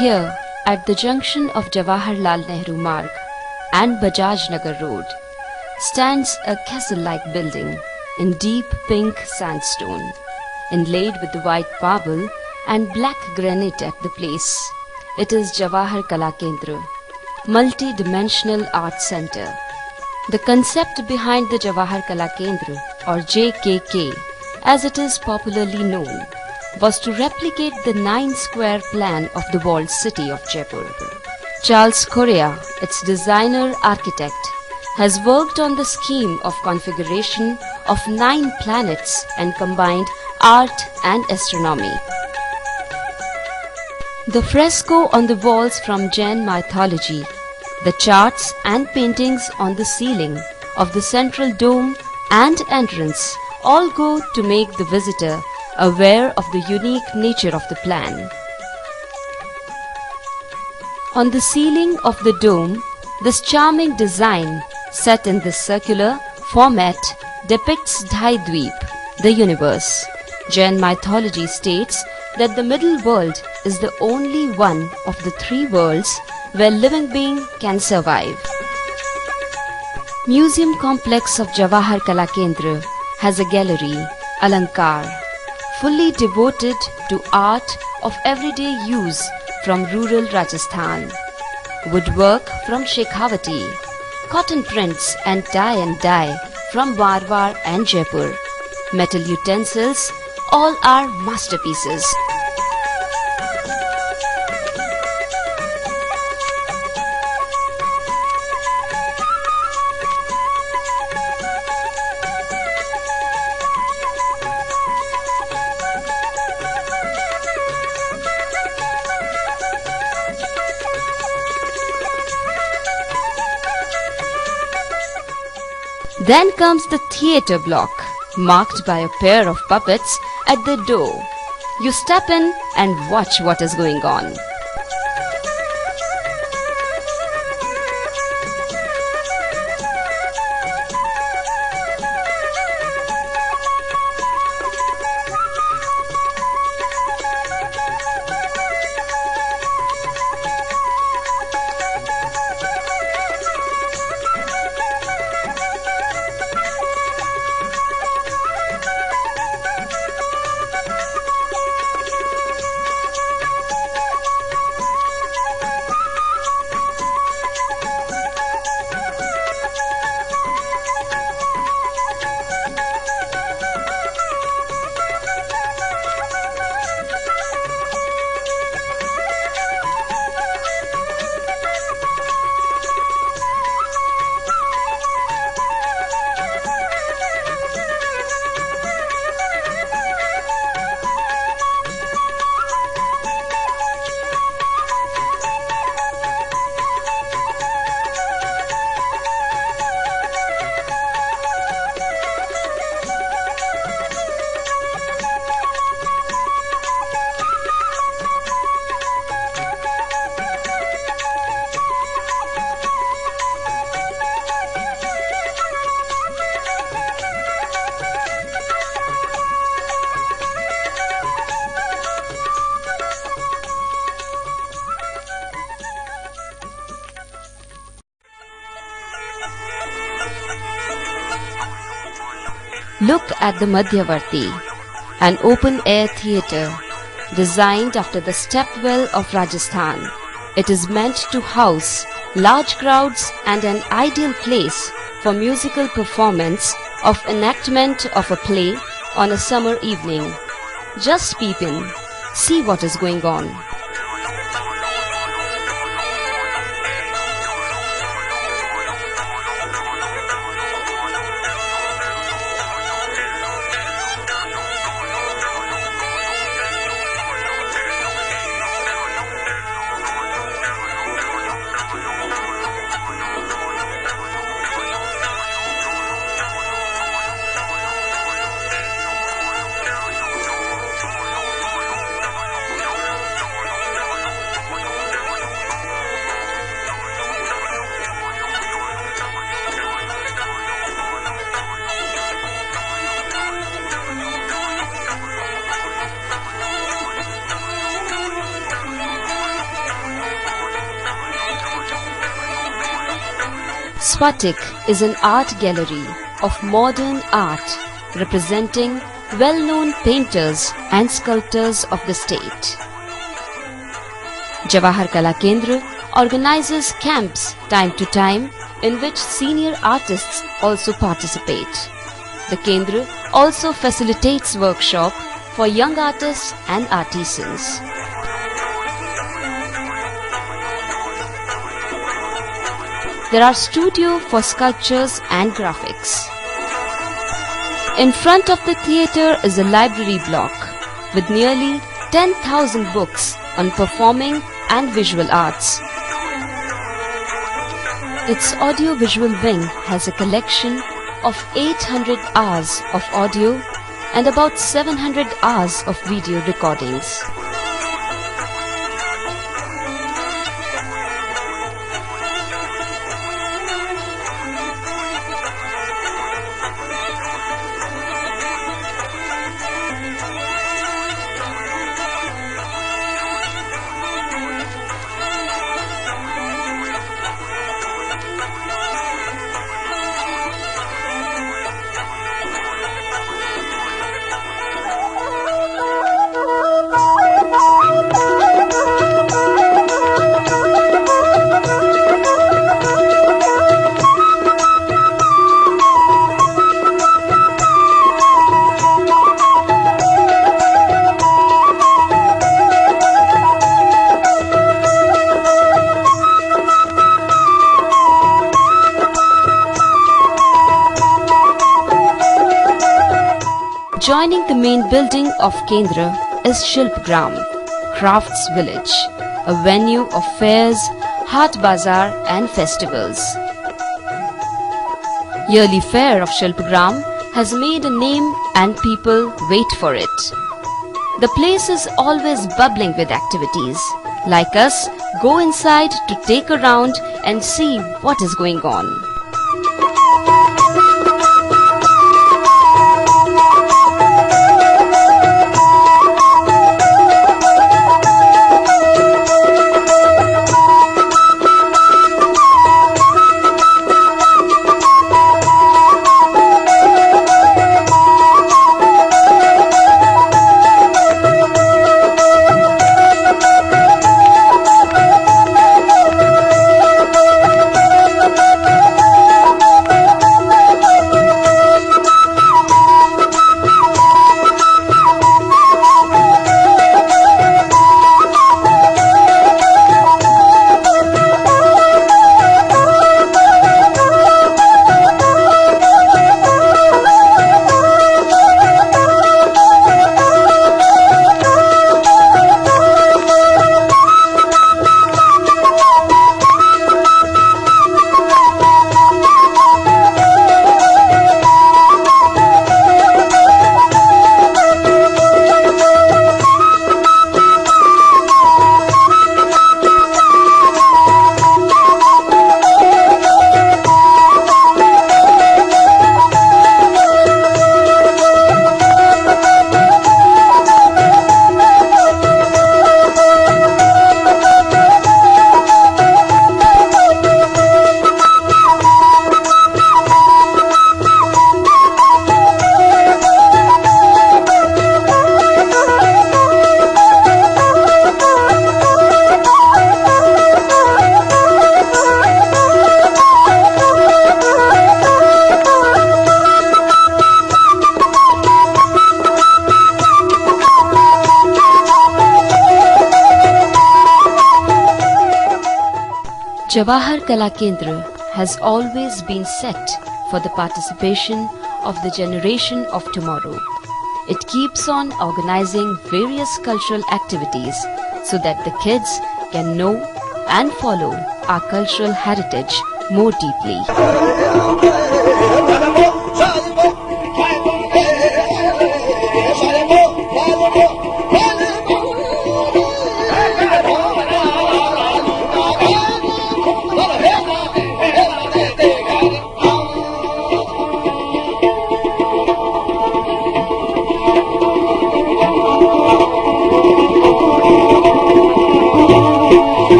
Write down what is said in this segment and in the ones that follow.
Here, at the junction of Jawaharlal Nehru Marg and Bajaj Nagar Road, stands a castle-like building in deep pink sandstone, inlaid with white marble and black granite at the place. It is Jawahar Kala Kendra, multi-dimensional art center. The concept behind the Jawahar Kala Kendra, or JKK, as it is popularly known, was to replicate the 9-square plan of the walled city of Jaipur. Charles Correa, its designer-architect, has worked on the scheme of configuration of 9 planets and combined art and astronomy. The fresco on the walls from Jain mythology, the charts and paintings on the ceiling of the central dome and entrance all go to make the visitor aware of the unique nature of the plan. On the ceiling of the dome, this charming design, set in this circular format, depicts Dhaidweep, the universe. Jain mythology states that the middle world is the only one of the 3 worlds where living being can survive. Museum complex of Jawahar Kala Kendra has a gallery, Alankar, fully devoted to art of everyday use from rural Rajasthan. Woodwork from Shekhawati, cotton prints and tie from Marwar and Jaipur, metal utensils, all are masterpieces. Then comes the theatre block, marked by a pair of puppets at the door. You step in and watch what is going on. Look at the Madhyavarti, an open-air theatre designed after the stepwell of Rajasthan. It is meant to house large crowds and an ideal place for musical performance of enactment of a play on a summer evening. Just peep in, see what is going on. Sphatik is an art gallery of modern art representing well-known painters and sculptors of the state. Jawahar Kala Kendra organizes camps time to time in which senior artists also participate. The Kendra also facilitates workshop for young artists and artisans. There are studios for sculptures and graphics. In front of the theatre is a library block with nearly 10,000 books on performing and visual arts. Its audio-visual wing has a collection of 800 hours of audio and about 700 hours of video recordings. Joining the main building of Kendra is Shilpgram, Crafts Village, a venue of fairs, Haat Bazaar and festivals. Yearly fair of Shilpgram has made a name and people wait for it. The place is always bubbling with activities. Like us, go inside to take a round and see what is going on. Jawahar Kala Kendra has always been set for the participation of the generation of tomorrow. It keeps on organizing various cultural activities so that the kids can know and follow our cultural heritage more deeply.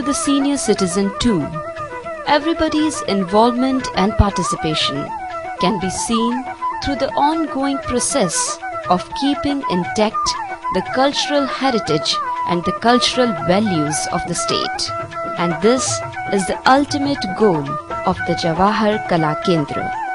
the senior citizen too. Everybody's involvement and participation can be seen through the ongoing process of keeping intact the cultural heritage and the cultural values of the state. And this is the ultimate goal of the Jawahar Kala Kendra.